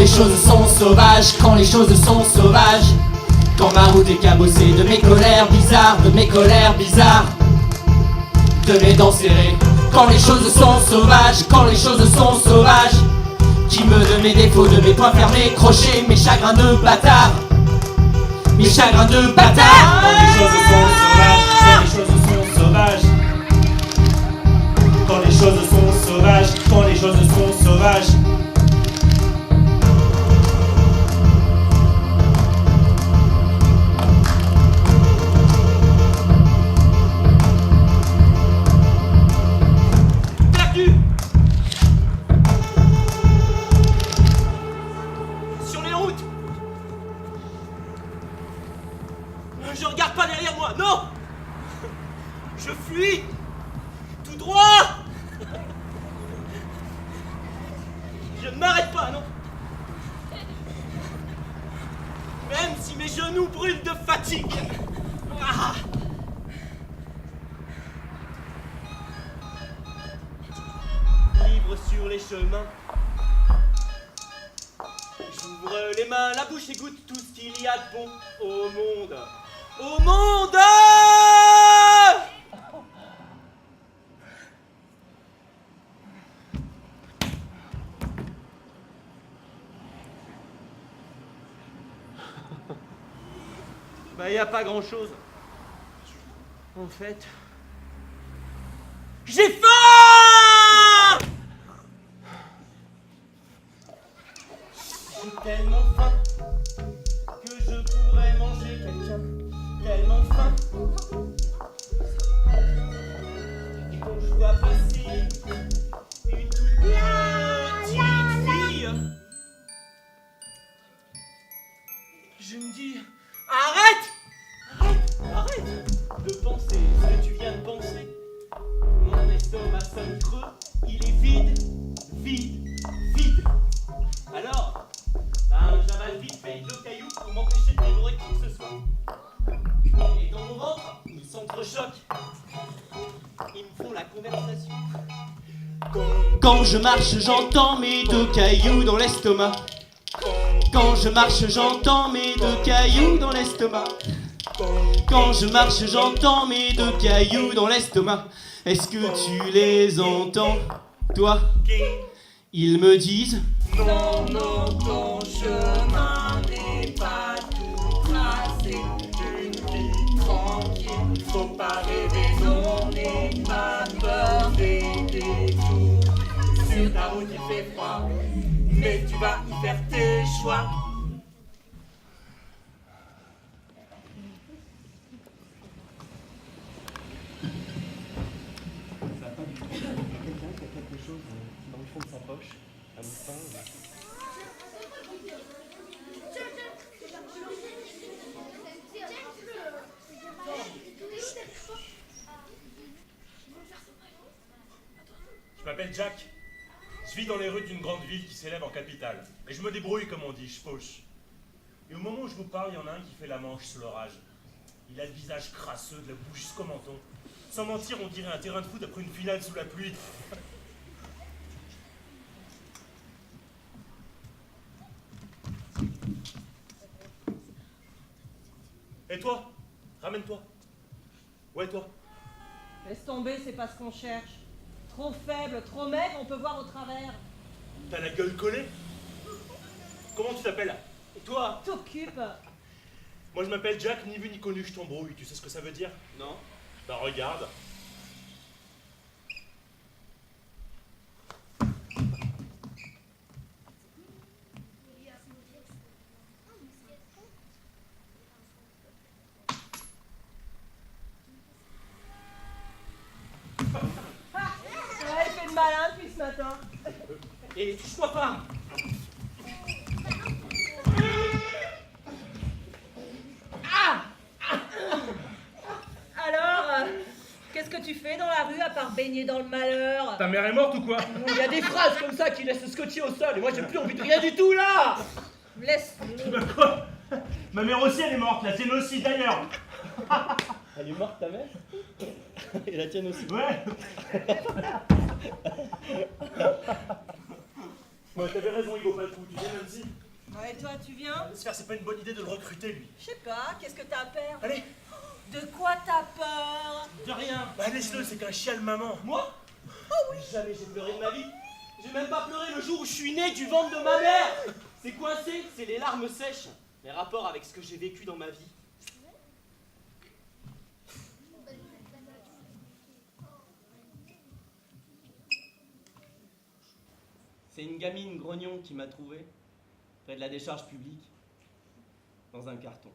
choses sont sauvages, quand les choses sont sauvages. Quand ma route est cabossée de mes colères bizarres, de mes colères bizarres, de mes dents serrées. Quand les choses sont sauvages, quand les choses sont sauvages. Qui me donne mes défauts, de mes poings fermés, crochés, mes chagrins de bâtard. Mes chagrins de bâtard. Quand les choses sont sauvages, quand les choses sont sauvages, quand les choses sont sauvages. Perdu. Sur les routes. Je regarde pas derrière moi, non. Je fuis. Tout droit. Je ne m'arrête pas, non. Même si mes genoux brûlent de fatigue. Ah. Libre sur les chemins. J'ouvre les mains, la bouche égoutte tout ce qu'il y a de bon au monde. Au monde! Bah, y a pas grand chose. En fait, j'ai faim! J'ai tellement faim que je pourrais manger quelqu'un. Tellement faim. Quand je vois passer une toute petite fille, je me dis, arrête de penser ce que tu viens de penser. Mon estomac sonne creux, il est vide. Alors, j'avale vite fait 2 cailloux pour m'empêcher de dévorer qui que ce soit. Et dans mon ventre, ils s'entrechoquent. Ils me font la conversation. Quand je marche, j'entends mes 2 cailloux dans l'estomac. Quand je marche, j'entends mes 2 cailloux dans l'estomac. Quand je marche, j'entends mes 2 cailloux dans l'estomac. Est-ce que tu les entends, toi? Ils me disent Non, ton chemin n'est pas tout tracé. Une vie tranquille, faut pas rêver, non, n'aie pas peur des détours. Sur ta route il fait froid, mais tu vas y faire tes choix. Ça va pas du tout. Il y a quelqu'un qui a quelque chose dans le fond de sa poche, un instant. Je m'appelle Jack. Je vis dans les rues d'une grande ville qui s'élève en capitale. Et je me débrouille, comme on dit, je fauche. Et au moment où je vous parle, il y en a un qui fait la manche sous l'orage. Il a le visage crasseux, de la bouche jusqu'au menton. Sans mentir, on dirait un terrain de foot après une finale sous la pluie. Et toi? Ramène-toi. Ouais, toi? Laisse tomber, c'est pas ce qu'on cherche. Trop faible, trop maigre, on peut voir au travers. T'as la gueule collée? Comment tu t'appelles? Et toi? T'occupe. Moi, je m'appelle Jack, ni vu ni connu, je t'embrouille. Tu sais ce que ça veut dire? Non. Bah, regarde. Ouais, il fait le malin depuis ce matin. Et touche-moi pas. Alors, qu'est-ce que tu fais dans la rue à part baigner dans le malheur? Ta mère est morte ou quoi? Il y a des phrases comme ça qui laissent scotcher au sol et moi j'ai plus envie de rien du tout là. Laisse. Bah quoi? Ma mère aussi elle est morte, la tienne aussi d'ailleurs. Elle est morte ta mère? Et la tienne aussi. Ouais. Ouais, t'avais raison, il vaut pas le coup, tu viens même si. Ouais, et toi, tu viens? Laisse faire, c'est pas une bonne idée de le recruter, lui. Je sais pas, qu'est-ce que t'as peur? Allez, De quoi t'as peur? De rien. bah laisse-le, c'est qu'un chien de maman. Moi? Mais jamais j'ai pleuré de ma vie. J'ai même pas pleuré le jour où je suis né du ventre de ma mère. C'est coincé, c'est les larmes sèches. Les rapports avec ce que j'ai vécu dans ma vie. C'est une gamine grognon qui m'a trouvé près de la décharge publique dans un carton.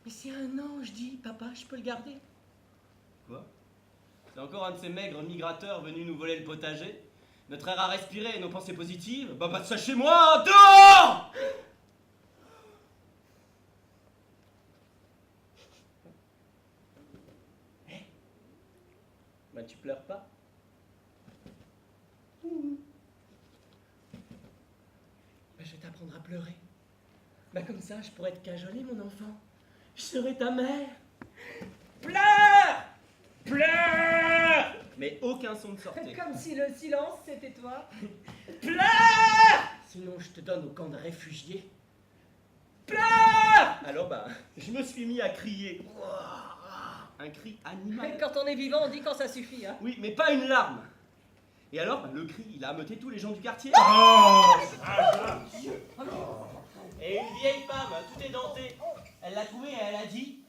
Mais c'est un ange, dis, papa, je peux le garder. Quoi? C'est encore un de ces maigres migrateurs venus nous voler le potager. Notre air à respirer et nos pensées positives. Bah, pas de ça chez moi, dehors! Bah, tu pleures pas? Bah, je vais t'apprendre à pleurer. Bah, comme ça, je pourrais te cajoler, mon enfant. Je serai ta mère. Pleure! Pleure! Mais aucun son ne sortait. Comme si le silence, c'était toi. Pleure! Sinon, je te donne au camp de réfugiés. Pleure! Alors, bah, je me suis mis à crier. Un cri animal. Quand on est vivant, on dit quand ça suffit, hein. Oui, mais pas une larme. Et alors, bah, le cri, il a ameuté tous les gens du quartier. Et une vieille femme, tout édentée, elle l'a trouvée et elle a dit,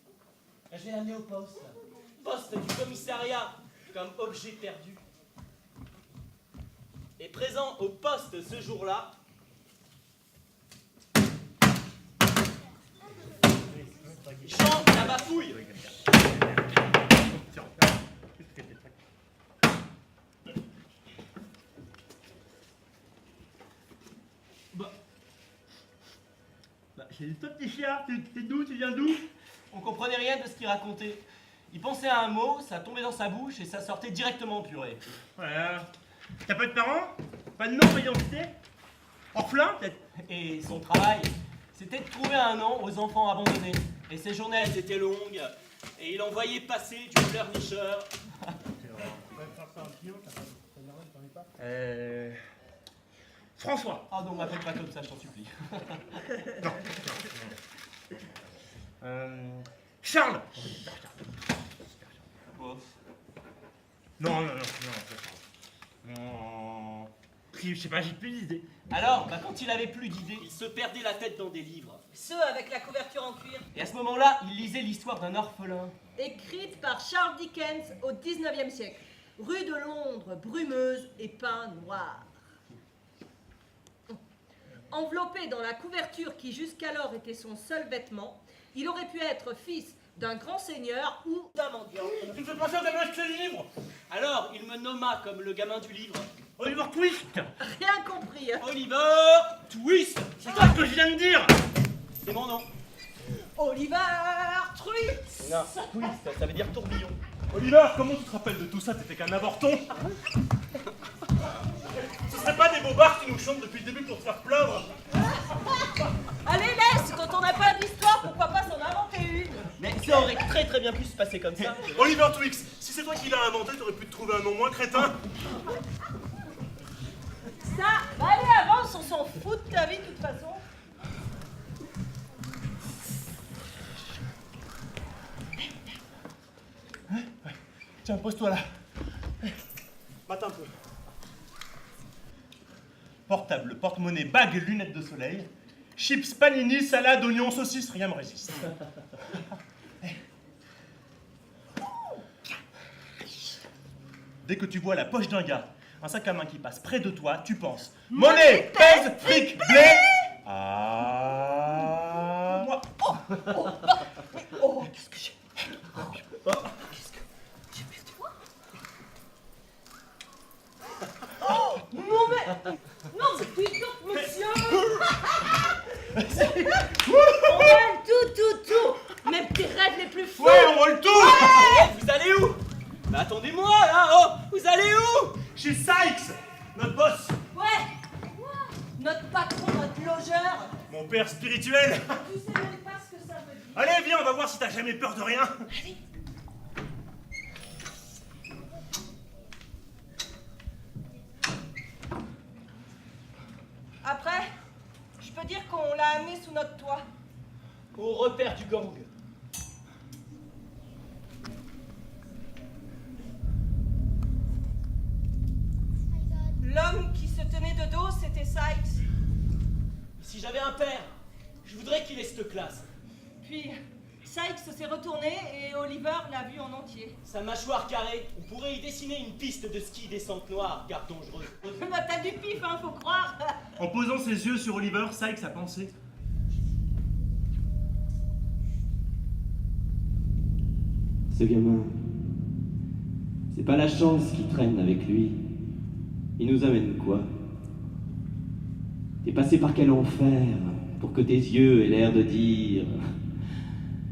je vais l'amener au poste. Poste du commissariat, comme objet perdu. Et présent au poste ce jour-là, Jean la bafouille. C'est toi, petit chien, t'es d'où, tu viens d'où? On comprenait rien de ce qu'il racontait. Il pensait à un mot, ça tombait dans sa bouche et ça sortait directement en purée. Voilà. T'as pas de parents? Pas de nom, pas d'identité? Orphelin, peut-être? Et son travail, c'était de trouver un nom aux enfants abandonnés. Et ses journées, elles étaient longues. Et il envoyait passer du pleurnicheur. François. Ah non, m'appelle pas comme ça, je t'en supplie. Charles. Oh. Non. Je sais pas, j'ai plus d'idées. Alors, bah, quand il avait plus d'idées, il se perdait la tête dans des livres. Ceux avec la couverture en cuir. Et à ce moment-là, il lisait l'histoire d'un orphelin. Écrite par Charles Dickens au 19e siècle. Rue de Londres, brumeuse et peint noir. Enveloppé dans la couverture qui jusqu'alors était son seul vêtement, il aurait pu être fils d'un grand seigneur ou d'un mendiant. Tu me fais penser au gamin de ce livre. Alors, il me nomma comme le gamin du livre. Oliver Twist. Rien compris. Hein. Oliver Twist. C'est toi ce que je viens de dire. C'est mon nom. Oliver Twist. Non, Twist, ça veut dire tourbillon. Oliver, comment tu te rappelles de tout ça? T'étais qu'un avorton. Ce serait pas des bobards qui nous chantent depuis le début pour te faire plaindre? Allez, laisse. Quand on n'a pas d'histoire, pourquoi pas s'en inventer une? Mais ça aurait très très bien pu se passer comme ça. Oliver Twist, si c'est toi qui l'as inventé, t'aurais pu te trouver un nom moins crétin. Ça, bah allez, avance, on s'en fout de ta vie de toute façon. Tiens, pose-toi là. Mate un peu. Portable, porte-monnaie, bague, lunettes de soleil. Chips, panini, salade, oignons, saucisses, rien me résiste. Dès que tu vois la poche d'un gars, un sac à main qui passe près de toi, tu penses monnaie, pèse, fric, blé. Ah. Moi. Qu'est-ce que j'ai? Non mais dites donc, monsieur. On vole tout. Même tes rêves les plus fous. Ouais, on vole tout. Vous allez où? Bah attendez-moi là, oh. Vous allez où? Chez Sykes, notre boss. Ouais. Notre patron, notre logeur. Mon père spirituel. Tu sais même pas ce que ça veut dire. Allez, viens, on va voir si t'as jamais peur de rien. sous notre toit? Au repère du gang. L'homme qui se tenait de dos, c'était Sykes. Si j'avais un père, je voudrais qu'il ait cette classe. Puis, Sykes s'est retourné et Oliver l'a vu en entier. Sa mâchoire carrée, on pourrait y dessiner une piste de ski descente noire, garde dangereuse. Bah t'as du pif, hein, faut croire. En posant ses yeux sur Oliver, Sykes a pensé. Ce gamin, c'est pas la chance qui traîne avec lui. Il nous amène quoi? T'es passé par quel enfer pour que tes yeux aient l'air de dire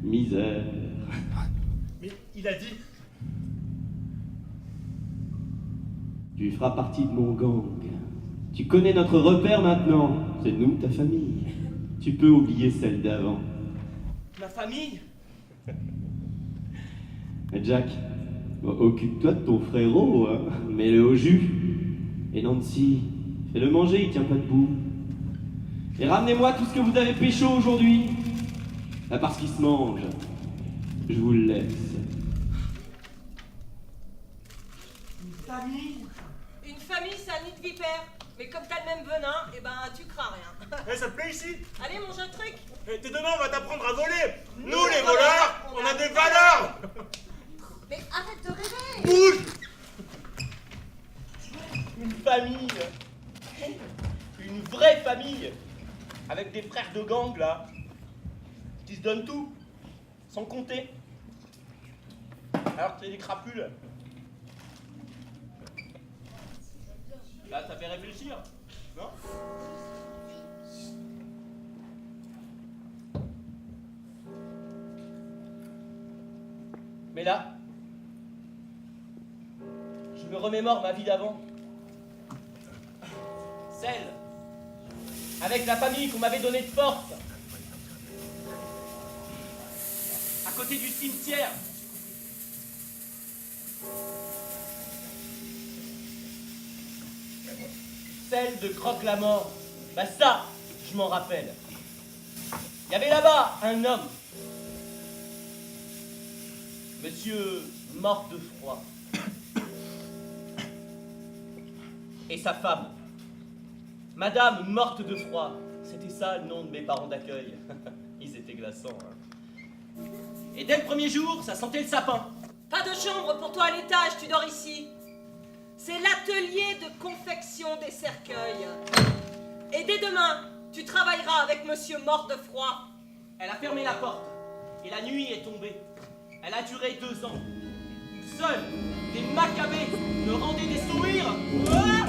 misère? Mais il a dit. Tu feras partie de mon gang. Tu connais notre repère maintenant. C'est nous, ta famille. Tu peux oublier celle d'avant. Ma famille? Jack, occupe-toi de ton frérot, hein. Mets-le au jus. Et Nancy, fais-le manger, il tient pas debout. Et ramenez-moi tout ce que vous avez pécho aujourd'hui. À part ce qui se mange. Je vous le laisse. Une famille? Une famille, c'est un nid de vipère. Mais comme t'as le même venin, eh ben tu crains rien. Eh, ça te plaît ici? Allez, mange un truc. Eh, dès demain, on va t'apprendre à voler. Nous, Nous, les les voleurs, voleurs, on a des valeurs. Mais arrête de rêver. Bouge. Une famille. Une vraie famille. Avec des frères de gang, là. Qui se donnent tout. Sans compter. Alors que c'est des crapules. Là, ça fait réfléchir. Non? Mais là, je me remémore ma vie d'avant. Celle avec la famille qu'on m'avait donnée de force. À côté du cimetière. Celle de Croque-la-Mort. Bah ça, je m'en rappelle. Il y avait là-bas un homme. Monsieur mort de froid. Et sa femme. Madame morte de froid. C'était ça le nom de mes parents d'accueil. Ils étaient glaçants. Hein. Et dès le premier jour, ça sentait le sapin. Pas de chambre pour toi à l'étage, tu dors ici. C'est l'atelier de confection des cercueils. Et dès demain, tu travailleras avec monsieur mort de froid. Elle a fermé la porte. Et la nuit est tombée. Elle a duré 2 ans. Seuls des macabées me rendaient des sourires. Ah!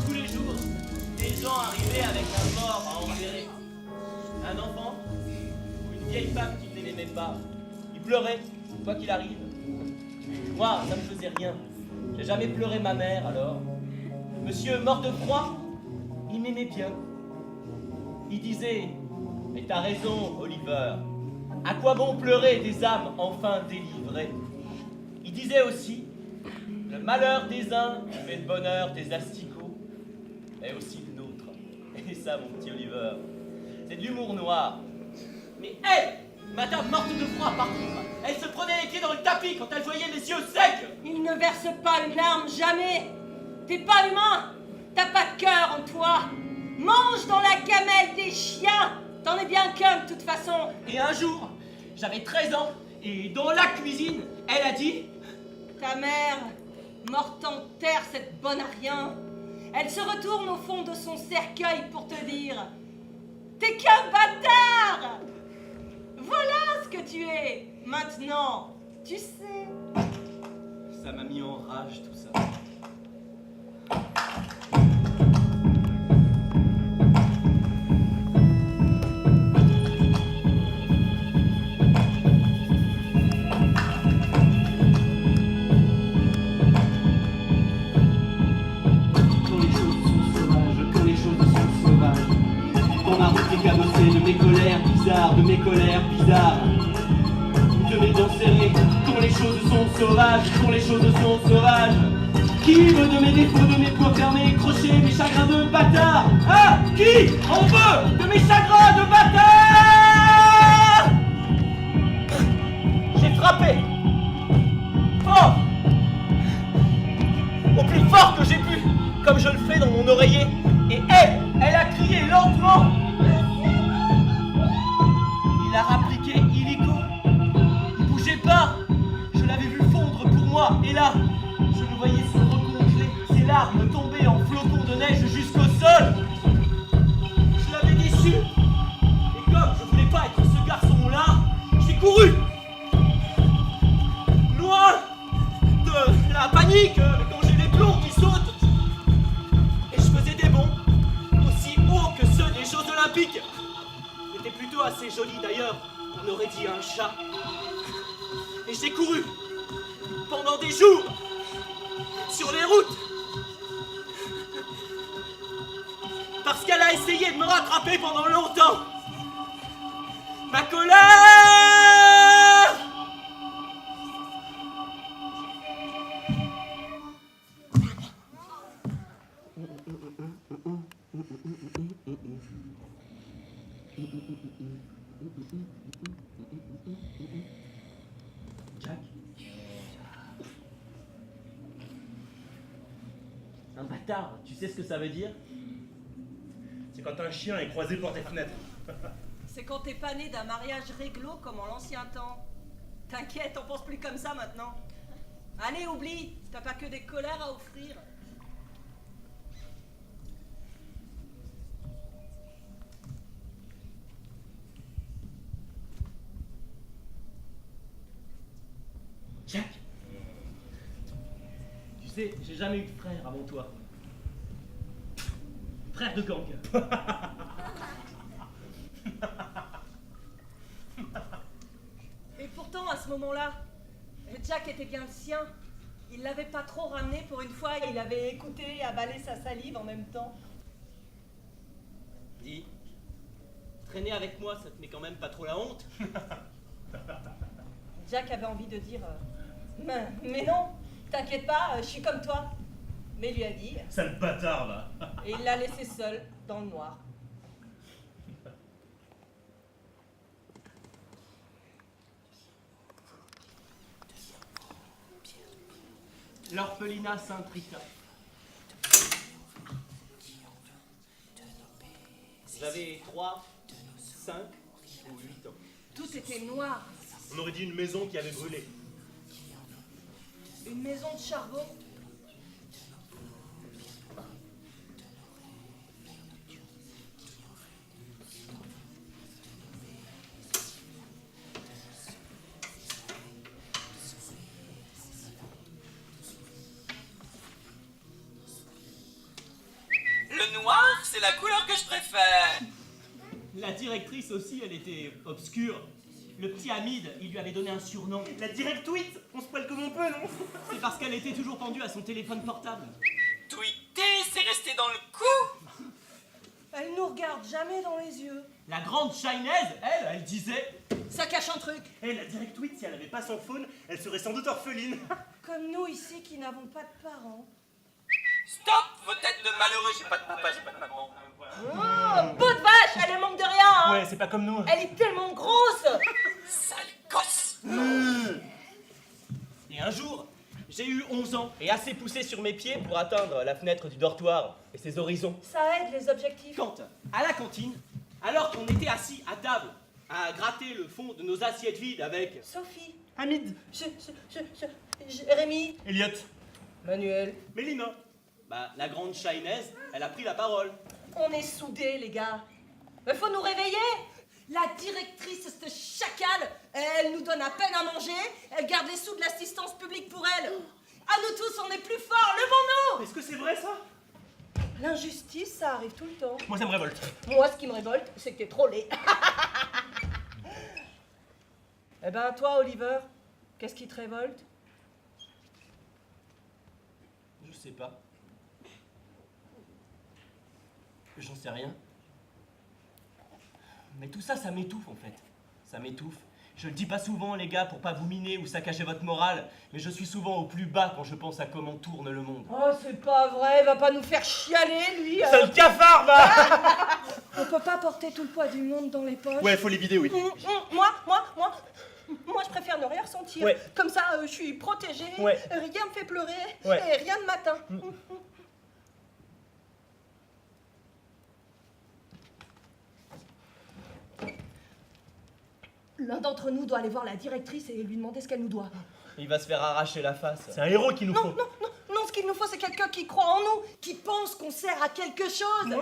Tous les jours, des gens arrivaient avec un mort à enterrer. Un enfant ou une vieille femme qui ne l'aimait pas. Il pleurait, quoi qu'il arrive. Moi, ça me faisait rien. J'ai jamais pleuré ma mère, alors. Monsieur mort de froid, il m'aimait bien. Il disait, mais t'as raison, Oliver. À quoi bon pleurer des âmes enfin délivrées? Il disait aussi, le malheur des uns fait le bonheur des asticots, mais aussi le nôtre. Et ça, mon petit Oliver, c'est de l'humour noir. Mais elle, madame morte de froid, par contre, elle se prenait les pieds dans le tapis quand elle voyait mes yeux secs. Il ne verse pas une larme, jamais. T'es pas humain. T'as pas de cœur en toi. Mange dans la gamelle des chiens. T'en es bien qu'un de toute façon. Et un jour, j'avais 13 ans, et dans la cuisine, elle a dit... Ta mère, morte en terre, cette bonne à rien. Elle se retourne au fond de son cercueil pour te dire... T'es qu'un bâtard. Voilà ce que tu es. Maintenant, tu sais. Ça m'a mis en rage tout ça. bizarres, de mes colères bizarres, de mes dents serrées, quand les choses sont sauvages, quand les choses sont sauvages. Qui veut de mes défauts, de mes poings fermés, crochets, mes chagrins de bâtard? Ah, qui en veut de mes chagrins de bâtard? J'ai frappé fort, au plus fort que j'ai pu, comme je le fais dans mon oreiller, et elle a crié lentement. Il a rappliqué illico. Il bougeait pas. Je l'avais vu fondre pour moi, et là, je le voyais se recongeler, ses larmes tomber en flocons de neige jusqu'au sol. Je l'avais déçu. Et comme je voulais pas être ce garçon-là, j'ai couru. Loin de la panique, quand j'ai les plombs qui sautent. Et je faisais des bonds, aussi hauts que ceux des Jeux Olympiques. C'était plutôt assez joli d'ailleurs, on aurait dit un chat. Et j'ai couru pendant des jours sur les routes parce qu'elle a essayé de me rattraper pendant longtemps. Ma colère! Jack? Un bâtard, tu sais ce que ça veut dire? C'est quand un chien est croisé pour tes fenêtres. C'est quand t'es pas né d'un mariage réglo comme en l'ancien temps. T'inquiète, on pense plus comme ça maintenant. Allez, oublie, t'as pas que des colères à offrir. Jack, tu sais, j'ai jamais eu de frère avant toi. Frère de gang. Et pourtant, à ce moment-là, Jack était bien le sien. Il l'avait pas trop ramené pour une fois, il avait écouté et avalé sa salive en même temps. Dis, traîner avec moi, ça te met quand même pas trop la honte? Jack avait envie de dire mais non, t'inquiète pas, je suis comme toi. Mais il lui a dit, Sale bâtard, va. et il l'a laissé seul dans le noir. L'orphelinat Saint-Rita. J'avais 3, 5 ou 8 ans. Tout était noir. On aurait dit une maison qui avait brûlé. Une maison de charbon. Le noir, c'est la couleur que je préfère. La directrice aussi, elle était obscure. Le petit Hamid, il lui avait donné un surnom. La directweet, on se poile comme on peut, non? C'est parce qu'elle était toujours pendue à son téléphone portable. Tweeter, c'est resté dans le cou. Elle nous regarde jamais dans les yeux. La grande Chinaise, elle disait... Ça cache un truc. Eh, la directweet, si elle avait pas son phone, elle serait sans doute orpheline. Comme nous ici qui n'avons pas de parents. Stop, vos têtes de malheureux, j'ai pas de papa, j'ai pas de maman. Oh, peau de vache, elle manque de rien, hein. Ouais, c'est pas comme nous. Elle est tellement grosse. Sale gosse. Et un jour, j'ai eu 11 ans et assez poussé sur mes pieds pour atteindre la fenêtre du dortoir et ses horizons. Ça aide les objectifs. Quand, à la cantine, alors qu'on était assis à table, à gratter le fond de nos assiettes vides avec Sophie, Hamid, Jérémy, Elliot. Manuel. Mélina. bah, la grande Chinaise, elle a pris la parole. On est soudés, les gars. Mais faut nous réveiller. La directrice, cette chacale, elle nous donne à peine à manger, elle garde les sous de l'assistance publique pour elle. À nous tous, on est plus forts, levons-nous. Est-ce que c'est vrai, ça? L'injustice, ça arrive tout le temps. Moi, ça me révolte. Moi, ce qui me révolte, c'est que t'es trop laid. Eh ben, toi, Oliver, qu'est-ce qui te révolte? Je sais pas. J'en sais rien. Mais tout ça, ça m'étouffe en fait. Ça m'étouffe. Je le dis pas souvent, les gars, pour pas vous miner ou saccager votre morale, mais je suis souvent au plus bas quand je pense à comment tourne le monde. Oh, c'est pas vrai, il va pas nous faire chialer, lui. C'est le cafard, va. On peut pas porter tout le poids du monde dans les poches. Ouais, faut les vider, oui. Moi, je préfère ne rien ressentir. Ouais. Comme ça, je suis protégée, Ouais. rien me fait pleurer, Ouais. et rien ne m'atteint. L'un d'entre nous doit aller voir la directrice et lui demander ce qu'elle nous doit. Il va se faire arracher la face. C'est un héros qu'il nous faut. Non, ce qu'il nous faut, c'est quelqu'un qui croit en nous, qui pense qu'on sert à quelque chose.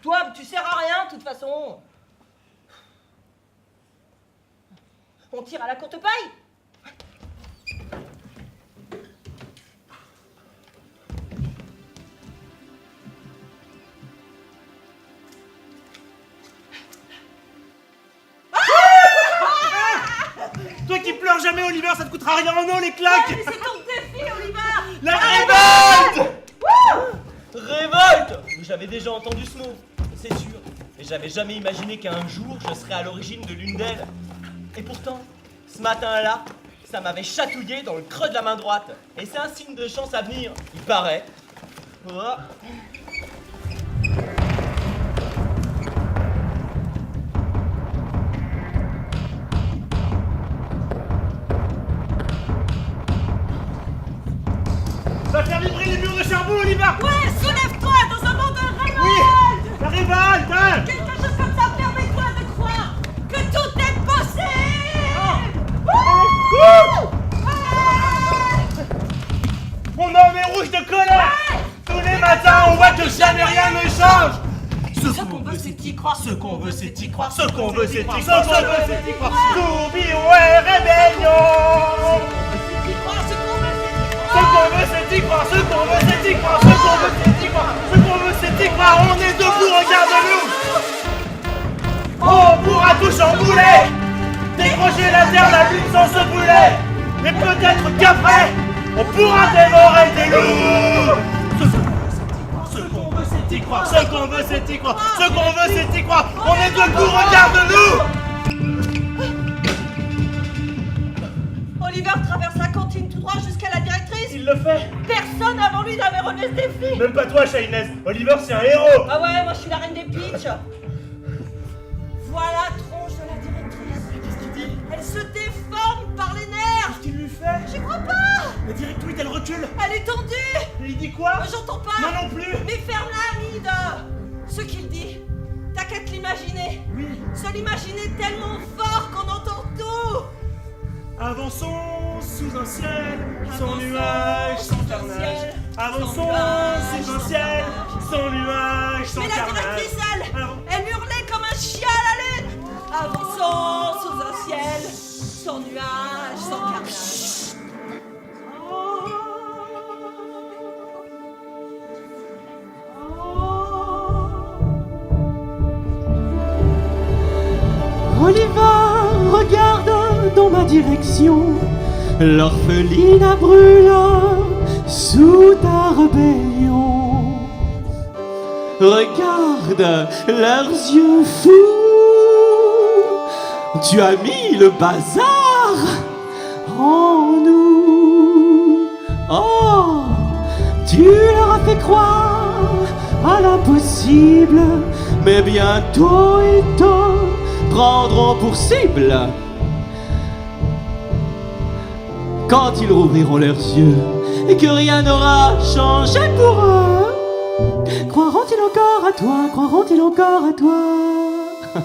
Toi, tu sers à rien, de toute façon. On tire à la courte paille. Toi qui pleures jamais, Oliver, ça te coûtera rien en eau, les claques. Mais c'est ton défi, Oliver. La révolte. Révolte! J'avais déjà entendu ce mot, c'est sûr. Mais j'avais jamais imaginé qu'un jour je serais à l'origine de l'une d'elles. Et pourtant, ce matin-là, ça m'avait chatouillé dans le creux de la main droite. Et c'est un signe de chance à venir, il paraît. Oh. Va faire vibrer les murs de charbon, Oliver. Ouais, soulève-toi dans un monde de révolte. Oui, la révolte, hein. Quelque chose comme ça, permets-toi de croire que tout est possible. Mon homme est rouge de colère. Tous les matins, on voit que jamais rien ne change. Ce qu'on veut, c'est y croire. Ce qu'on veut, c'est y croire. Ce qu'on veut, c'est y croire. Ce qu'on veut, c'est y croire. Tourbillon et rébellion. Ce qu'on veut, c'est y croire. Ce qu'on veut, c'est y croire. Ce qu'on veut, c'est y croire. Ce qu'on veut, c'est y croire. On est debout, regarde-nous. On pourra tout chambouler. Décrocher la terre, la lune sans se brûler. Et peut-être qu'après, on pourra dévorer des loups. Ce qu'on veut, c'est y croire. Ce qu'on veut, c'est y croire. Ce qu'on veut, c'est y croire. On est debout, regarde-nous. Oliver traverse la cantine tout droit jusqu'à la directrice. Il le fait. Personne avant lui n'avait relevé ce défi. Même pas toi, Shayness. Oliver, c'est un héros. Ah ouais, moi je suis la reine des pitchs. Voilà tronche de la directrice. Qu'est-ce qu'il dit? Elle se déforme par les nerfs. Qu'est-ce qu'il lui fait? J'y crois pas. La directrice, elle recule. Elle est tendue. Et il dit quoi? J'entends pas. Moi non plus. Mais ferme-la, Amide. Ce qu'il dit, t'as qu'à te l'imaginer. Oui. Se l'imaginer tellement fort qu'on entend tout. Avançons sous un ciel sans Avançons nuages, sans sous un carnage. ciel, Avançons sans nuages, sous un sans ciel carnage. sans nuages, sans Mais la carnage. directrice, Avant- elle hurlait comme un chien à la lune. Avançons sous un ciel sans nuages, sans carnage. Oliver, regarde dans ma direction. L'orpheline brûle sous ta rébellion. Regarde leurs yeux fous. Tu as mis le bazar en nous. Oh, tu leur as fait croire à l'impossible, mais bientôt ils te prendront pour cible. Quand ils rouvriront leurs yeux et que rien n'aura changé pour eux, croiront-ils encore à toi? Croiront-ils encore à toi?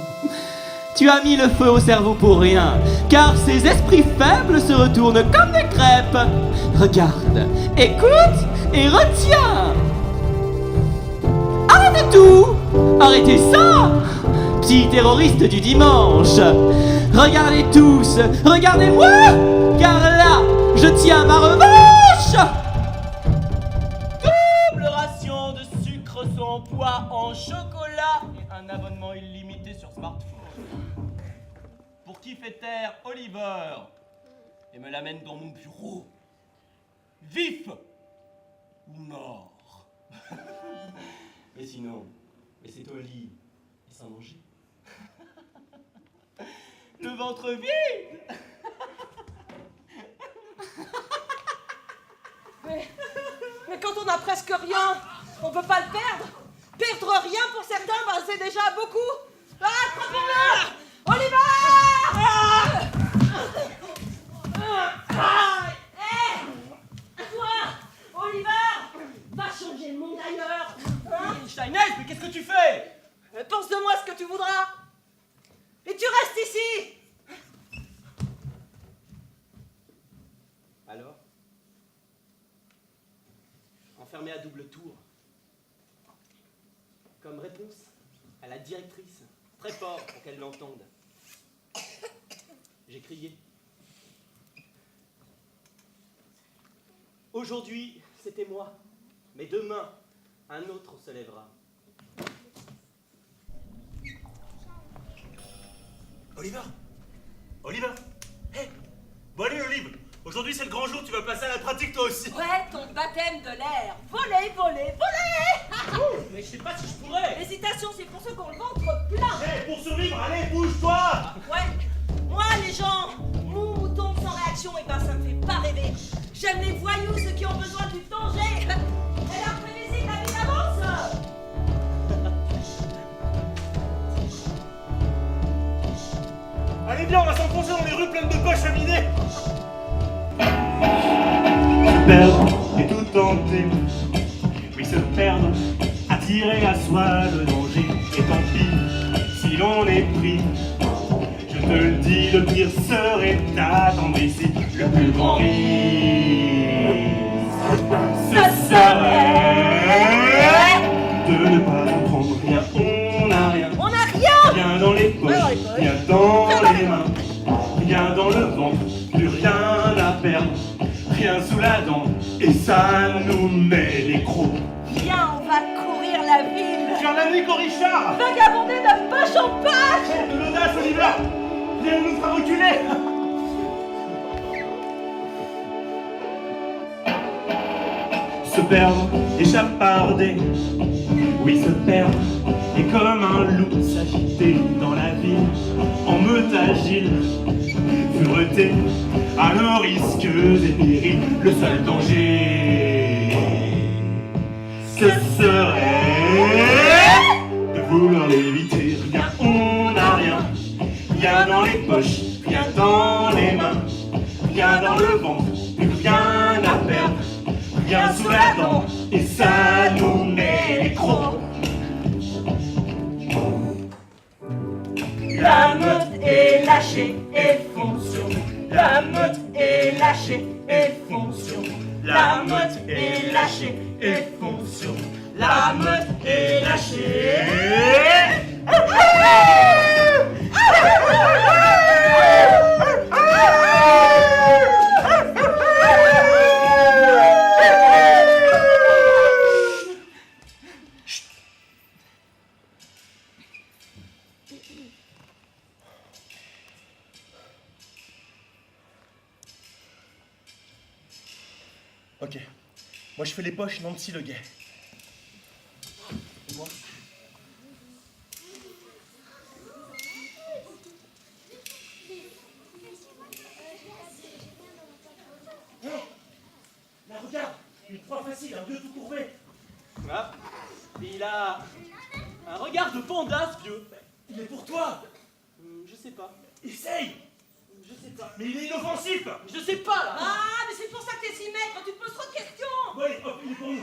Tu as mis le feu au cerveau pour rien, car ces esprits faibles se retournent comme des crêpes. Regarde, écoute et retiens. Arrêtez tout! Arrêtez ça! Petits terroristes du dimanche, regardez tous, regardez-moi, car là, je tiens ma revanche. Double ration de sucre sans poids en chocolat et un abonnement illimité sur smartphone. Pour qui fait taire Oliver et me l'amène dans mon bureau, vif ou mort. Mais sinon, laissez-toi au lit et sans manger. Le ventre vide. Mais quand on a presque rien, on peut pas le perdre. Perdre rien pour certains, bah, c'est déjà beaucoup. Ah, attrapez-le! Oliver! Toi, Oliver, va changer le monde ailleurs. Steiner, mais qu'est-ce que tu fais? Pense de moi ce que tu voudras. Et tu restes ici. Alors? Enfermé à double tour. Comme réponse à la directrice, très fort pour qu'elle l'entende. J'ai crié. Aujourd'hui, c'était moi, mais demain, un autre se lèvera. Oliver Oliver Hé Bon allez, Olive. Aujourd'hui, c'est le grand jour. Tu vas passer à la pratique, toi aussi. Ouais, ton baptême de l'air. Voler, voler, voler. Mais je sais pas si je pourrais. L'hésitation, c'est pour ceux qui ont le ventre plein. Hé, pour survivre, allez, bouge-toi. Ouais, moi les gens, mou mouton sans réaction, et ben ça me fait pas rêver. J'aime les voyous, ceux qui ont besoin du danger. Elle a prévisé la vie d'avance. Allez, bien, on va s'enfoncer dans les rues pleines de poches à vider. Se perdre et tout tenter. Oui, se perdre, attirer à soi le danger. Et tant pis, si l'on est pris. Je te le dis, le pire serait d'attendre ici. Le plus grand risque, ce serait de ne pas en prendre rien. On n'a rien. On n'a rien. Rien dans les poches, rien dans les mains, rien dans le ventre, plus rien à perdre, rien sous la dent, et ça nous met les crocs. Viens, on va courir la ville. Sur la nuit, Richard. Vagabonder de poche en poche. De l'audace, Oliver. Rien ne nous fera reculer. Se perdre, échapparder, oui, se perdre, et comme un loup s'agiter dans la ville, en meute agile, fureter, à nos risques et périls, le seul danger, ce serait de vouloir l'éviter. Rien, on n'a rien, rien dans les poches, rien dans les mains, rien dans le ventre, plus rien à perdre. Rien sous la dent, et ça nous met les crocs. La meute est lâchée et fonce sur nous. La meute est lâchée et fonce sur nous. La meute est lâchée et fonce sur nous. La meute est lâchée. Ok. Moi je fais les poches, Nancy le guet. Et moi? Hé! Là regarde! Une proie facile, un vieux tout courbé! Ah, il a un regard de panda, ce vieux. Il est pour toi! Je sais pas. Essaye! Je sais pas. Mais il est inoffensif! Je sais pas, là. Ah, mais c'est pour ça que t'es si maigre, tu te poses trop de questions. Bon allez, hop, il est pour nous!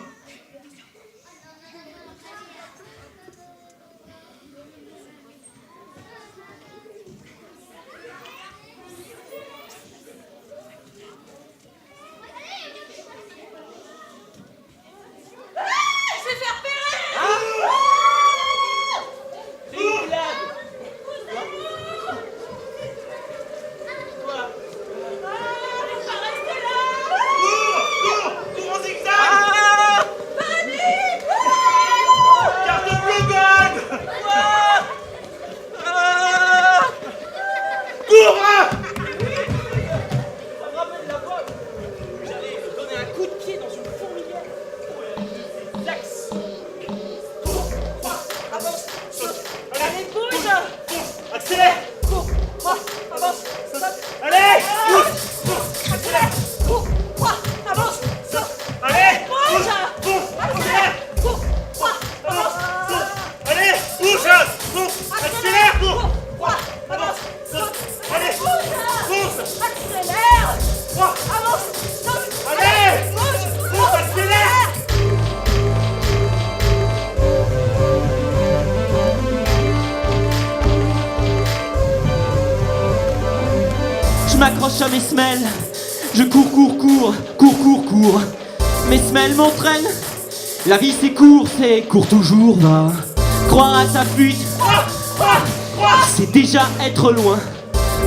Il s'est fait repérer. C'est une blague. Quoi? Ah, il va rester là. Cours en zigzag! Ah, avance, saute. Allez, pousse, Accélère, cours, crois, avance, saute. allez, Bouge, accélère, cours, crois, avance, saute. allez, pousse, accélère, Cours, crois, avance, saute. allez, Bouge, pousse, accélère, crois, avance, saute. allez, Bouge, pousse, accélère. Je m'accroche à mes semelles, je cours. Mes semelles m'entraînent, la vie c'est court toujours, va. Croire à sa fuite, c'est déjà être loin.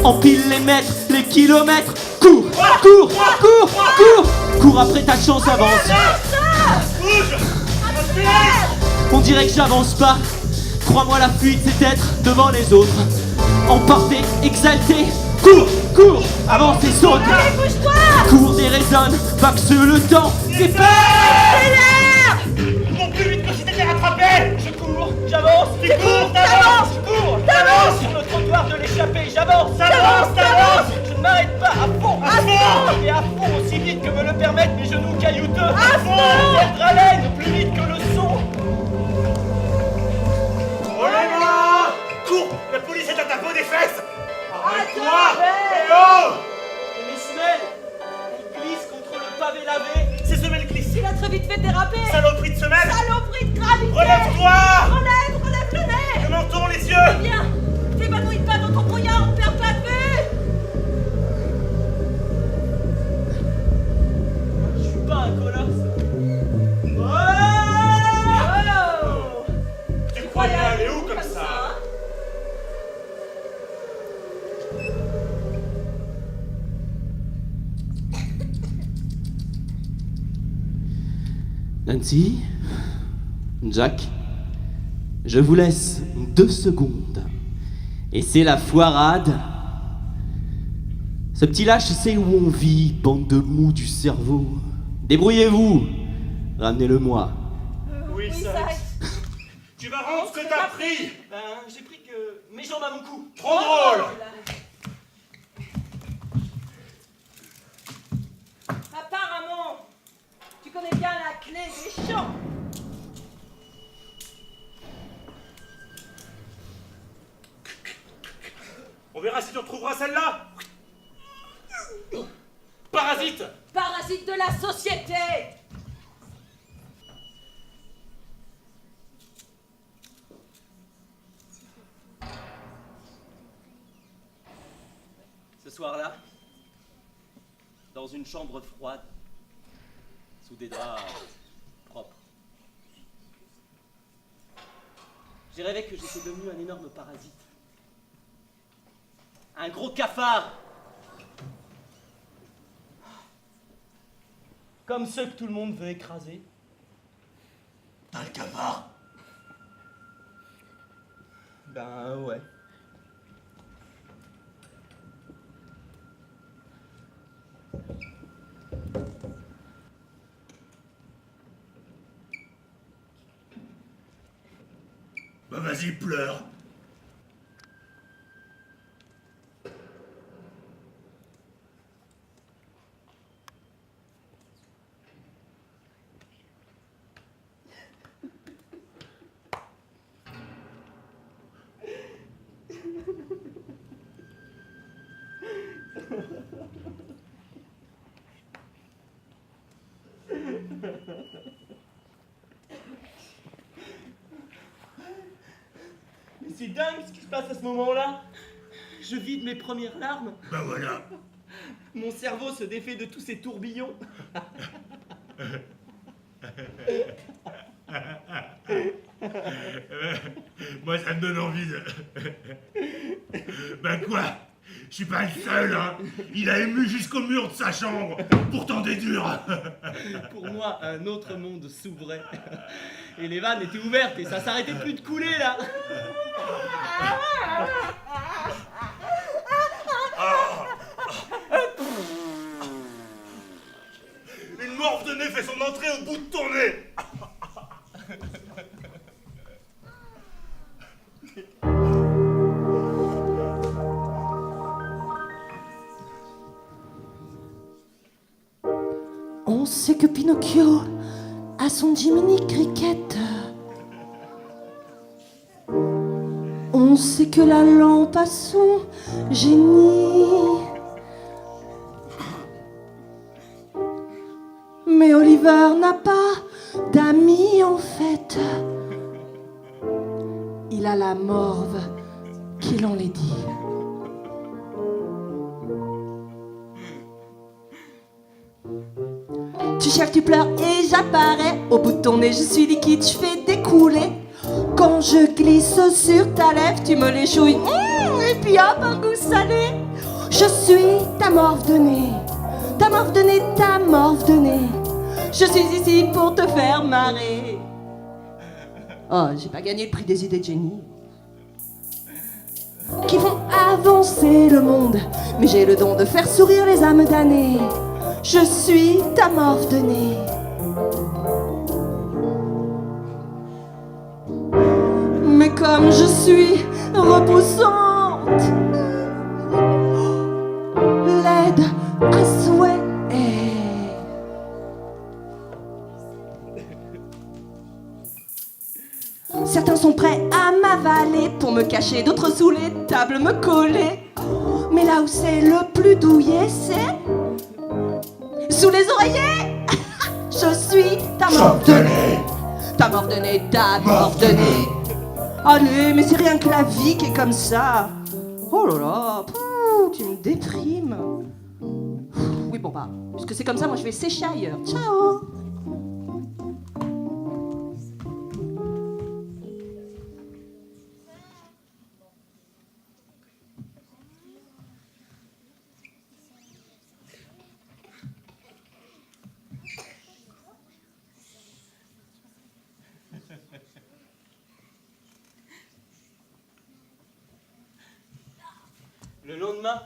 Empile les mètres, les kilomètres, cours. Cours après ta chance, avance. Bouge, accélère. On dirait que j'avance pas. Crois-moi, la fuite c'est être devant les autres. Emporté, exalté, cours, avance et saute. Allez, bouge-toi. Cours déraisonne, vaxe le temps, dépêche. Ils vont plus vite que si t'étais rattrapé. Je cours, j'avance, Tu cours, t'avances, t'avances sur le trottoir de l'échappée, j'avance, t'avances. Je ne m'arrête pas, à fond, fond. et à fond aussi vite que me le permettent mes genoux caillouteux, À fond. perdre haleine plus vite que le son. Oh les mains. Cours, la police est à ta peau des fesses. Arrête-toi. Arrête. Eh oh. Et mes semelles, elles glissent contre le pavé lavé. Ces semelles glissent. Il a très vite fait déraper. Saloperie de semelle. Saloperie de gravité. Relève-toi. Relève le nez. Le menton, les yeux. Viens, t'évanouis pas dans ton brouillard, on perd pas de vue. Je suis pas un colosse. Oh. Tu croyais aller où comme ça? hein? Nancy, Jack, je vous laisse 2 secondes. Et c'est la foirade. Ce petit lâche sait où on vit, bande de mous du cerveau. Débrouillez-vous, ramenez-le-moi. Oui, ça. Tu vas rendre ce que t'as pris. Ben, j'ai pris que mes jambes à mon cou. Trop drôle. Apparemment, tu connais bien la clé des champs. On verra si tu retrouveras celle-là. Parasite. Parasite de la société. Ce soir-là, dans une chambre froide, sous des draps propres, j'ai rêvé que j'étais devenu un énorme parasite. Un gros cafard. Comme ceux que tout le monde veut écraser. T'as le cafard. Ben ouais. Bah vas-y, pleure. Mais c'est dingue ce qui se passe à ce moment-là. Je vide mes premières larmes. Bah voilà. Mon cerveau se défait de tous ces tourbillons. Moi, ça me donne envie de... Ben quoi? Je suis pas le seul, hein. Il a ému jusqu'au mur de sa chambre. Pourtant des durs. Pour moi, un autre monde s'ouvrait. Et les vannes étaient ouvertes et ça s'arrêtait plus de couler là. Une morve de nez fait son entrée au bout de ton nez. On sait que Pinocchio a son Jiminy Cricket. On sait que la lampe a son génie. Mais Oliver n'a pas d'amis en fait. Il a la morve qui l'enlaidit. Tu cherches, tu pleures et j'apparais. Au bout de ton nez, je suis liquide, je fais découler. Quand je glisse sur ta lèvre, tu me l'échouilles. Et puis hop, un goût salé. Je suis ta morve de nez. Ta morve de nez, ta morve de nez. Je suis ici pour te faire marrer. Oh, j'ai pas gagné le prix des idées de génie qui font avancer le monde, mais j'ai le don de faire sourire les âmes damnées. Je suis ta morve de nez. Mais comme je suis repoussante, laide à souhait. Certains sont prêts à m'avaler pour me cacher, d'autres sous les tables me coller. Mais là où c'est le plus douillet, c'est sous les oreillers. Je suis ta morve de nez. Ta morve de nez, ta morve de nez. Allez, mais c'est rien que la vie qui est comme ça. Oh là là, tu me déprimes. Oui, bon bah, puisque c'est comme ça, moi je vais sécher ailleurs. Ciao. Le lendemain,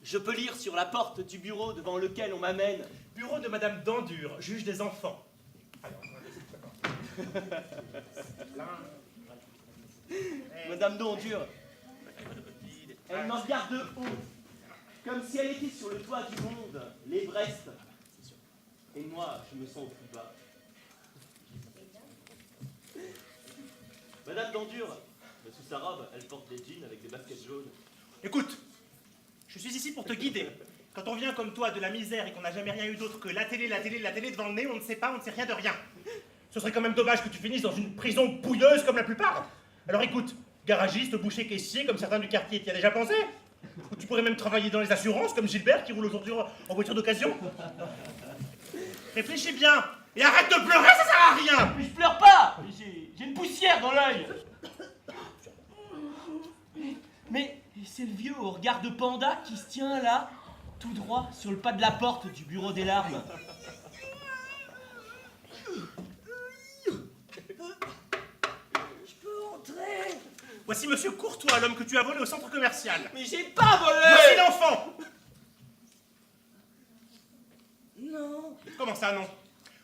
je peux lire sur la porte du bureau devant lequel on m'amène. Bureau de Madame Dandure, juge des enfants. Madame Dandure, elle me regarde de haut, comme si elle était sur le toit du monde, l'Everest. Et moi, je me sens au plus bas. Madame Dandure, sous sa robe, elle porte des jeans avec des baskets jaunes. Écoute, je suis ici pour te guider. Quand on vient comme toi de la misère et qu'on n'a jamais rien eu d'autre que la télé devant le nez, on ne sait pas, on ne sait rien de rien. Ce serait quand même dommage que tu finisses dans une prison bouilleuse comme la plupart. Alors écoute, garagiste, boucher, caissier, comme certains du quartier, t'y as déjà pensé? Ou tu pourrais même travailler dans les assurances, comme Gilbert, qui roule aujourd'hui en voiture d'occasion. Réfléchis bien, et arrête de pleurer, ça sert à rien. Mais je pleure pas. J'ai une poussière dans l'œil. Mais c'est le vieux au regard de panda qui se tient là, tout droit, sur le pas de la porte du bureau des larmes. Je peux entrer? Voici Monsieur Courtois, l'homme que tu as volé au centre commercial. Mais j'ai pas volé. Voici l'enfant. Non. Comment ça, non?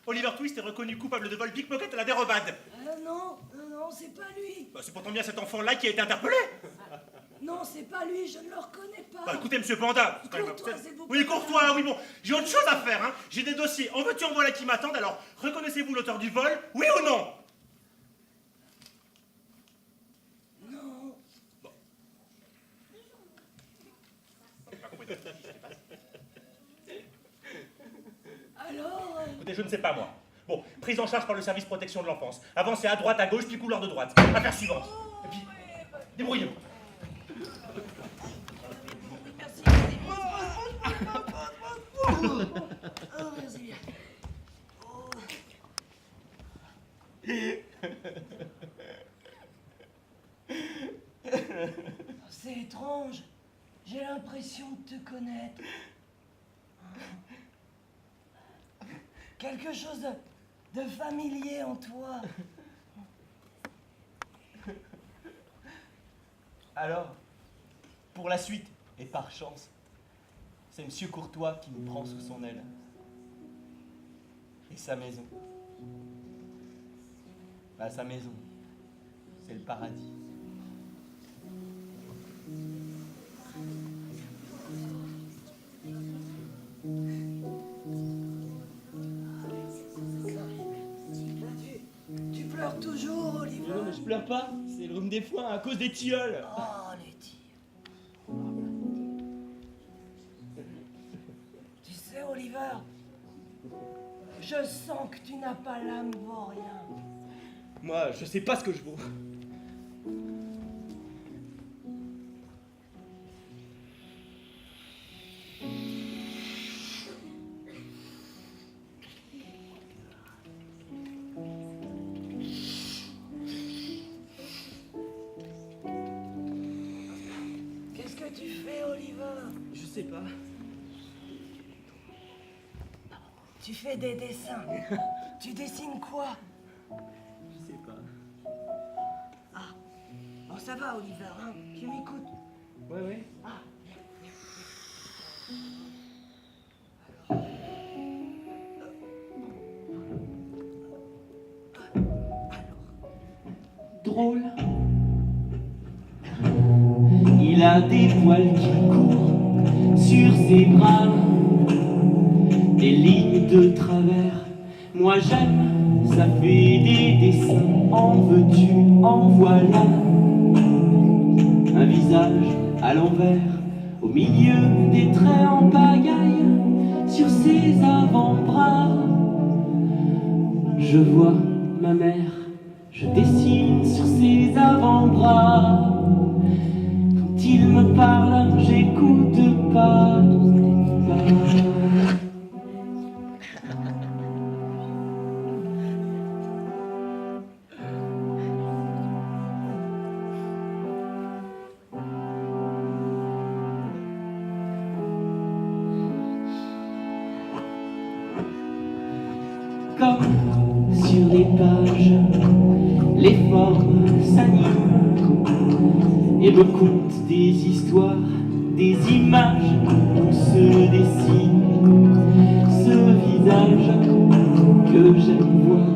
Oliver Twist est reconnu coupable de vol pickpocket à la dérobade. Non, c'est pas lui. Bah, c'est pourtant bien cet enfant-là qui a été interpellé. Non, c'est pas lui, je ne le reconnais pas. Bah, écoutez, monsieur Panda. Courtois, c'est beaucoup. Oui, Courtois, oui, bon. J'ai autre chose à faire, hein. J'ai des dossiers en veux-tu en voilà qui m'attendent, alors reconnaissez-vous l'auteur du vol, oui ou non? Non. Bon. Alors Écoutez, je ne sais pas, moi. Bon, prise en charge par le service protection de l'enfance. Avancez à droite, à gauche, puis couloir de droite. Affaire suivante. Et puis, débrouillez-vous. merci bien. C'est étrange. J'ai l'impression de te connaître. Quelque chose de familier en toi. Alors, pour la suite, et par chance, c'est Monsieur Courtois qui nous prend sous son aile. Et sa maison. Bah, sa maison, c'est le paradis. pleure pas, c'est le rhume des foins à cause des tilleuls. Oh, les tirs. Tu sais, Oliver, je sens que tu n'as pas l'âme pour rien. Moi, je sais pas ce que je vaux. Qu'est-ce que tu fais, Oliver? Je sais pas. Tu fais des dessins. Tu dessines quoi? Je sais pas. Ah, bon, ça va, Oliver, hein? Tu m'écoutes? Ouais, ouais. Drôle. Il a des poils qui courent sur ses bras, des lignes de travers. Moi j'aime, ça fait des dessins. En veux-tu, en voilà. Un visage à l'envers, au milieu des traits en pagaille, sur ses avant-bras. Je vois ma mère, je dessine sur ses avant-bras. Quand il me parle, j'écoute pas. Comme sur des pages, les formes s'animent et me content des histoires, des images où se dessine ce visage que j'aime voir.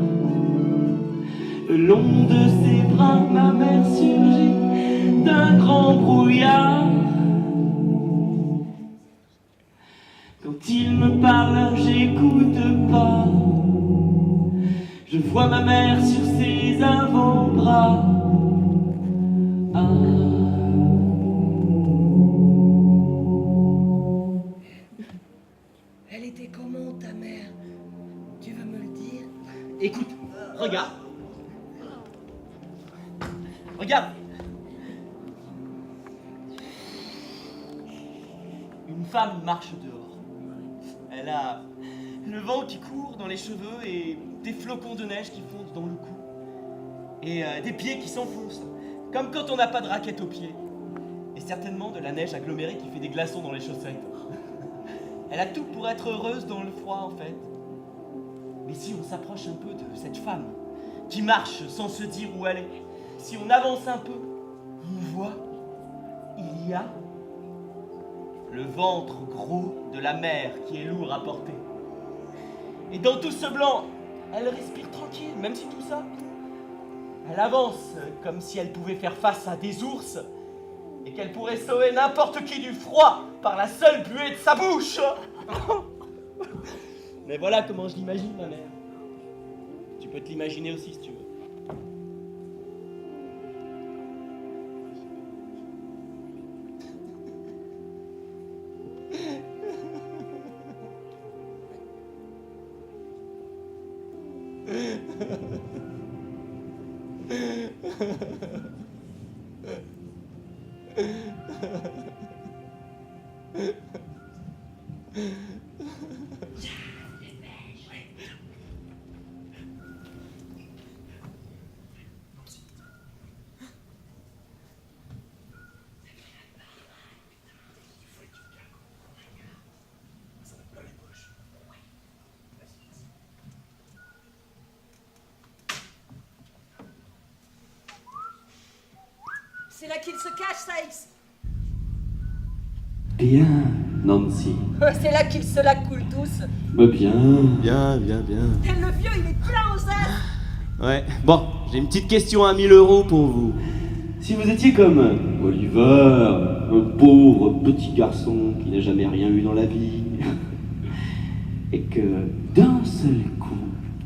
Le long de ses bras, ma mère surgit d'un grand brouillard. Quand il me parle, j'écoute pas. Je vois ma mère sur ses avant-bras. Ah. Elle était comment, ta mère? Tu veux me le dire? Écoute, regarde. Regarde. Une femme marche dehors. Elle a le vent qui court dans les cheveux et des flocons de neige qui fondent dans le cou. Et des pieds qui s'enfoncent, comme quand on n'a pas de raquette aux pieds. Et certainement de la neige agglomérée qui fait des glaçons dans les chaussettes. Elle a tout pour être heureuse dans le froid, en fait. Mais si on s'approche un peu de cette femme qui marche sans se dire où elle est, si on avance un peu, on voit, il y a le ventre gros de la mer qui est lourd à porter. Et dans tout ce blanc, elle respire tranquille, même si tout ça, elle avance comme si elle pouvait faire face à des ours et qu'elle pourrait sauver n'importe qui du froid par la seule buée de sa bouche. Mais voilà comment je l'imagine, ma mère. Tu peux te l'imaginer aussi si tu veux. C'est là qu'il se cache, Saïs. Bien, Nancy. C'est là qu'ils se la coulent tous. Bien. Bien, bien, bien. Et le vieux, il est plein aux as. Ouais. Bon, j'ai une petite question à 1000 € pour vous. Si vous étiez comme Oliver, un pauvre petit garçon qui n'a jamais rien eu dans la vie, et que d'un seul coup,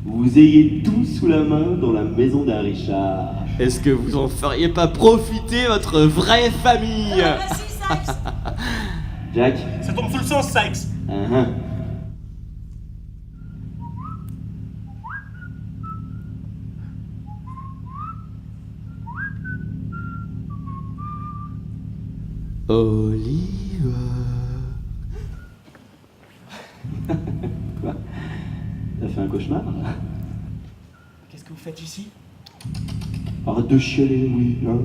vous ayez tout sous la main dans la maison d'un Richard, Est-ce que vous en feriez pas profiter votre vraie famille? Merci, Sykes. Jack. Ça tombe sous le sens, Sykes. Oliver. Quoi? T'as fait un cauchemar? Qu'est-ce que vous faites ici? Arrête de chialer, oui. Hein.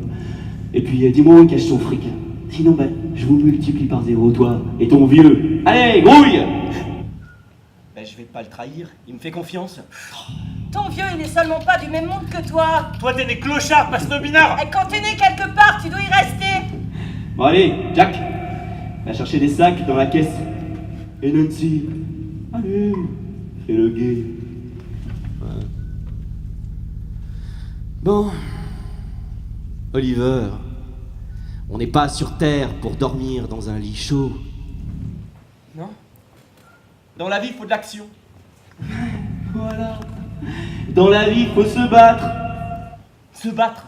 Et puis, dis-moi où il cache son fric. Sinon, ben, je vous multiplie par 0, toi et ton vieux. Allez, grouille! Ben, je vais pas le trahir, il me fait confiance. Ton vieux, il est seulement pas du même monde que toi. Toi, t'es né clochard, pas snobinard. Et quand t'es né quelque part, tu dois y rester. Bon, allez, Jack, va chercher des sacs dans la caisse. Et Nancy, allez, fais le gay. Bon. Oliver, on n'est pas sur Terre pour dormir dans un lit chaud. Non? Dans la vie, il faut de l'action. Voilà. Dans la vie, faut se battre. Se battre?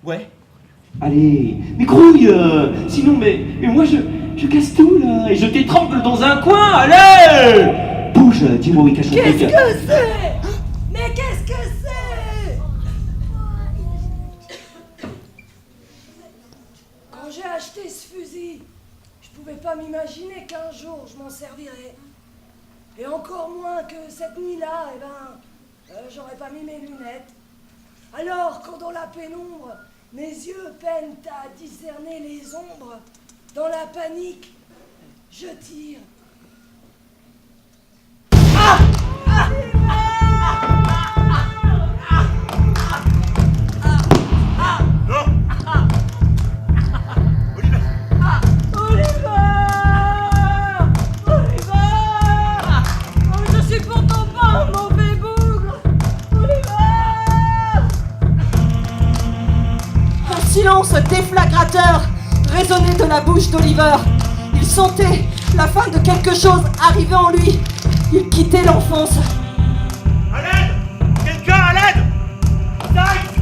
Ouais. Allez, mais grouille, sinon, mais moi je casse tout là, et je t'étrangle dans un coin, allez! Bouge, dis-moi où il cache son Qu'est-ce truc. que c'est? Mais qu'est-ce que c'est? Quand j'ai acheté ce fusil, je pouvais pas m'imaginer qu'un jour je m'en servirais. Et encore moins que cette nuit-là, j'aurais pas mis mes lunettes. Alors, quand dans la pénombre, mes yeux peinent à discerner les ombres, dans la panique, je tire. Je suis pourtant pas un mauvais bougre. Un silence déflagrateur résonnait de la bouche d'Oliver. Il sentait la fin de quelque chose arriver en lui. Il quittait l'enfance. À l'aide! Quelqu'un à l'aide! Sykes!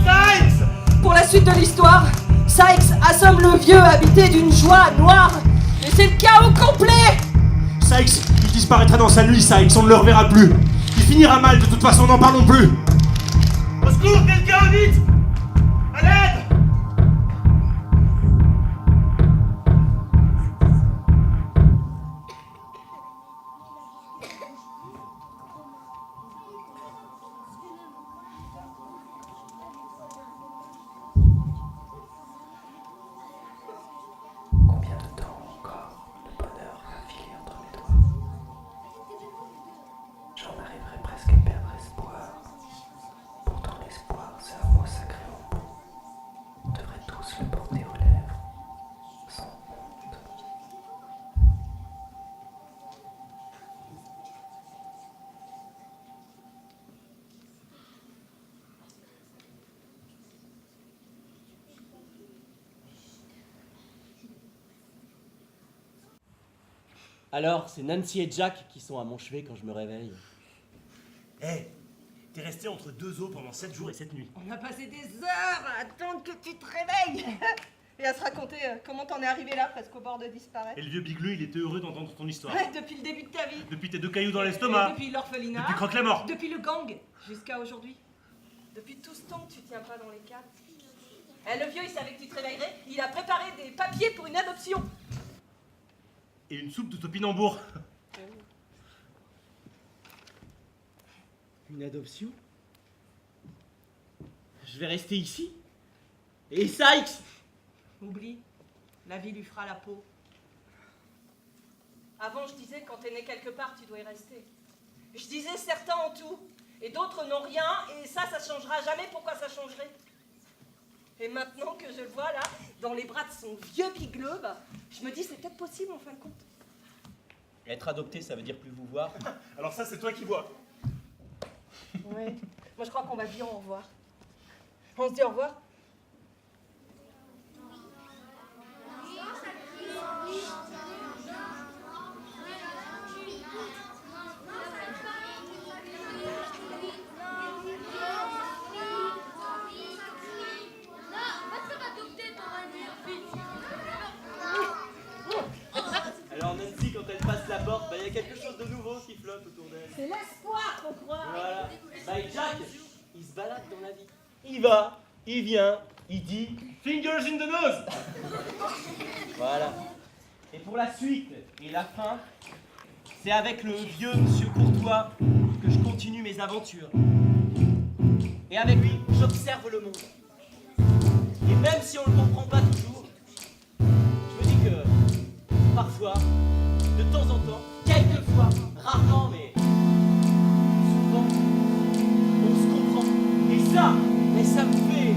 Sykes! Pour la suite de l'histoire, Sykes assomme le vieux habité d'une joie noire. Et c'est le chaos complet. Sykes, il disparaîtra dans sa nuit, Sykes, on ne le reverra plus. Il finira mal, de toute façon, n'en parlons plus. Au secours, quelqu'un, vite! À l'aide! Combien de temps encore le bonheur va filer entre mes doigts? J'en arriverai presque à perdre espoir. Pourtant l'espoir, c'est un mot sacré au bout. On devrait tous le porter aux lèvres, sans honte. Alors, c'est Nancy et Jack qui sont à mon chevet quand je me réveille. Hé, t'es resté entre deux eaux pendant 7 jours et 7 nuits. On a passé des heures à attendre que tu te réveilles. Et à se raconter comment t'en es arrivé là, presque au bord de disparaître. Et le vieux Bigleux, il était heureux d'entendre ton histoire. Ouais, depuis le début de ta vie. Depuis tes 2 cailloux dans l'estomac. Depuis l'orphelinat. Depuis Croque-la-Mort. Depuis le gang, jusqu'à aujourd'hui. Depuis tout ce temps que tu tiens pas dans les câbles. Le vieux, il savait que tu te réveillerais. Il a préparé des papiers pour une adoption. Et une soupe de topinambour. Une adoption? Je vais rester ici? Et Sykes? Oublie, la vie lui fera la peau. Avant, je disais, quand t'es né quelque part, tu dois y rester. Je disais, certains ont tout, et d'autres n'ont rien, et ça changera jamais. Pourquoi ça changerait? Et maintenant que je le vois là, dans les bras de son vieux Bigleux, je me dis, c'est peut-être possible en fin de compte. Être adopté, ça veut dire plus vous voir. Alors ça, c'est toi qui vois. Ouais. Moi, je crois qu'on va dire au revoir. On se dit au revoir. C'est l'espoir qu'on croit. Voilà. Bah, et Jack, il se balade dans la vie. Il va, il vient, il dit fingers in the nose. Voilà. Et pour la suite et la fin, c'est avec le vieux monsieur Courtois que je continue mes aventures. Et avec lui, j'observe le monde. Et même si on ne le comprend pas toujours, je me dis que parfois, de temps en temps, quelquefois, rarement, mais souvent, on se comprend. Et ça me fait...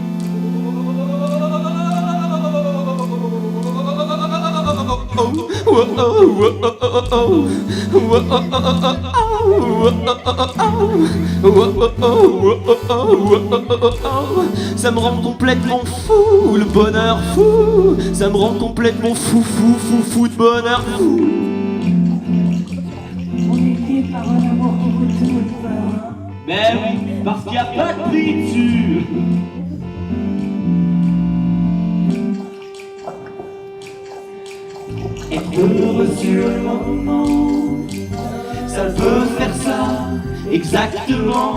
Ça me rend complètement fou, le bonheur fou. Ça me rend complètement fou de bonheur fou. On était par un amour retour. Mais oui, parce qu'il n'y a pas de prix dessus. Être heureux sur le moment, ça peut faire ça, exactement.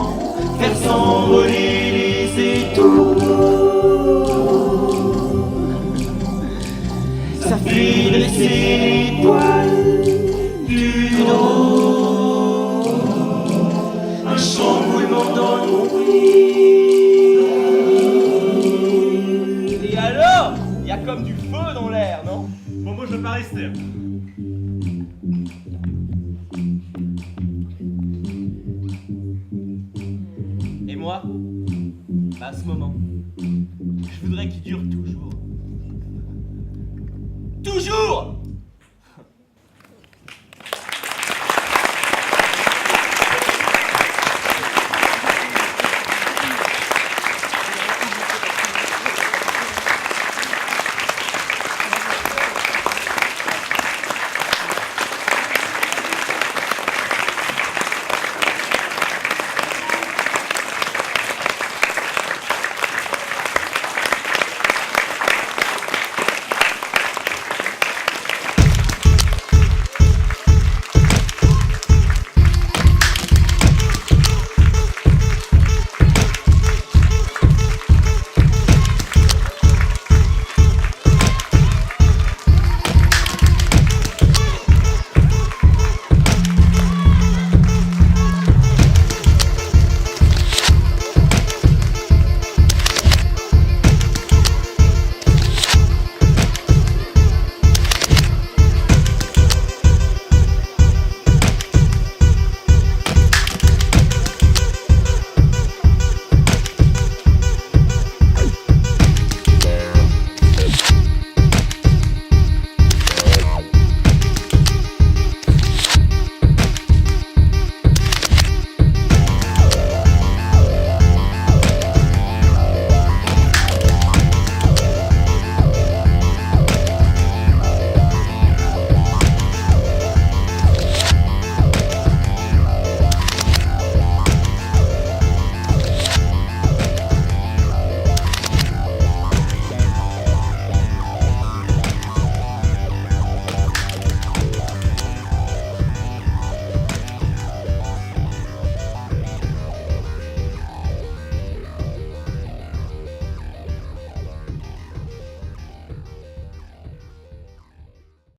Faire s'envoler les étoiles. Ça fait dresser les poils du dos. Un chamboulement dans le nombril. Et alors, il y a comme du feu dans l'air, non? Bon, moi je veux pas rester. Et moi, à ce moment, je voudrais qu'il dure toujours. Toujours!